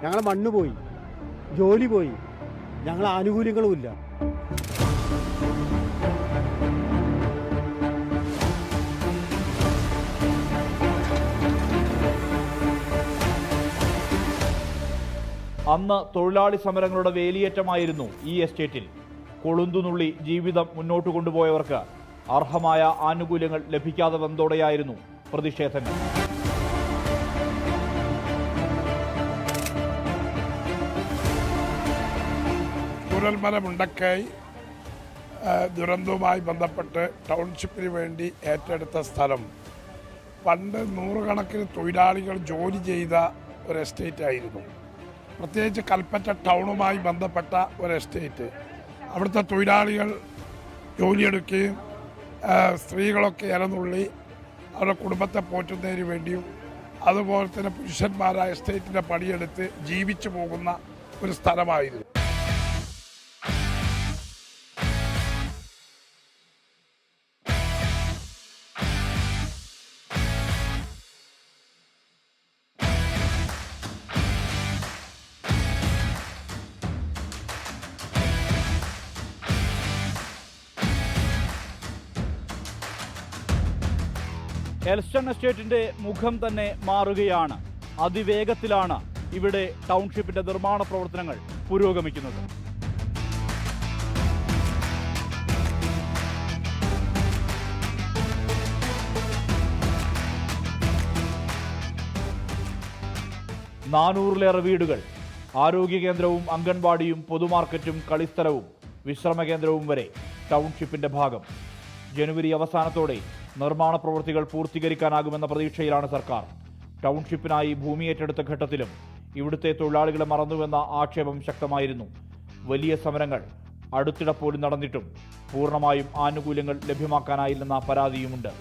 ഞങ്ങളെ മണ്ണ് പോയി, ജോലി പോയി, ഞങ്ങളെ ആനുകൂല്യങ്ങളുമില്ല. അന്ന് തൊഴിലാളി സമരങ്ങളുടെ വേലിയേറ്റമായിരുന്നു ഈ എസ്റ്റേറ്റിൽ. കൊളുന്തുനുള്ളി ജീവിതം മുന്നോട്ട് കൊണ്ടുപോയവർക്ക് അർഹമായ ആനുകൂല്യങ്ങൾ ലഭിക്കാതെ വന്നതോടെയായിരുന്നു പ്രതിഷേധങ്ങൾ. ചൂരൽമല മുണ്ടക്കൈ ദുരന്തവുമായി ബന്ധപ്പെട്ട് ടൗൺഷിപ്പിന് വേണ്ടി ഏറ്റെടുത്ത സ്ഥലം പണ്ട് നൂറുകണക്കിന് തൊഴിലാളികൾ ജോലി ചെയ്ത ഒരു എസ്റ്റേറ്റ് ആയിരുന്നു. പ്രത്യേകിച്ച് കൽപ്പറ്റ ടൗണുമായി ബന്ധപ്പെട്ട ഒരു എസ്റ്റേറ്റ്. അവിടുത്തെ തൊഴിലാളികൾ ജോലിയെടുക്കുകയും സ്ത്രീകളൊക്കെ ഇരന്നുള്ളി അവരുടെ കുടുംബത്തെ പോറ്റുന്നതിന് വേണ്ടിയും അതുപോലെ തന്നെ പുരുഷന്മാരായ എസ്റ്റേറ്റിൻ്റെ പണിയെടുത്ത് ജീവിച്ചു പോകുന്ന ഒരു സ്ഥലമായിരുന്നു. എൽസ്റ്റൺ എസ്റ്റേറ്റിന്റെ മുഖം തന്നെ മാറുകയാണ്. അതിവേഗത്തിലാണ് ഇവിടെ ടൗൺഷിപ്പിന്റെ നിർമ്മാണ പ്രവർത്തനങ്ങൾ പുരോഗമിക്കുന്നത്. നാനൂറിലേറെ വീടുകൾ, ആരോഗ്യ കേന്ദ്രവും അംഗൻവാടിയും പൊതുമാർക്കറ്റും കളിസ്ഥലവും വിശ്രമ കേന്ദ്രവും വരെ ടൗൺഷിപ്പിന്റെ ഭാഗം. ജനുവരി അവസാനത്തോടെ നിർമ്മാണ പ്രവൃത്തികൾ പൂർത്തീകരിക്കാനാകുമെന്ന പ്രതീക്ഷയിലാണ് സർക്കാർ. ടൗൺഷിപ്പിനായി ഭൂമി ഏറ്റെടുത്ത ഘട്ടത്തിലും ഇവിടുത്തെ തൊഴിലാളികളെ മറന്നുവെന്ന ആക്ഷേപം ശക്തമായിരുന്നു. വലിയ സമരങ്ങൾ അടുത്തിടെ പോലും നടന്നിട്ടും പൂർണ്ണമായും ആനുകൂല്യങ്ങൾ ലഭ്യമാക്കാനായില്ലെന്ന പരാതിയുമുണ്ട്.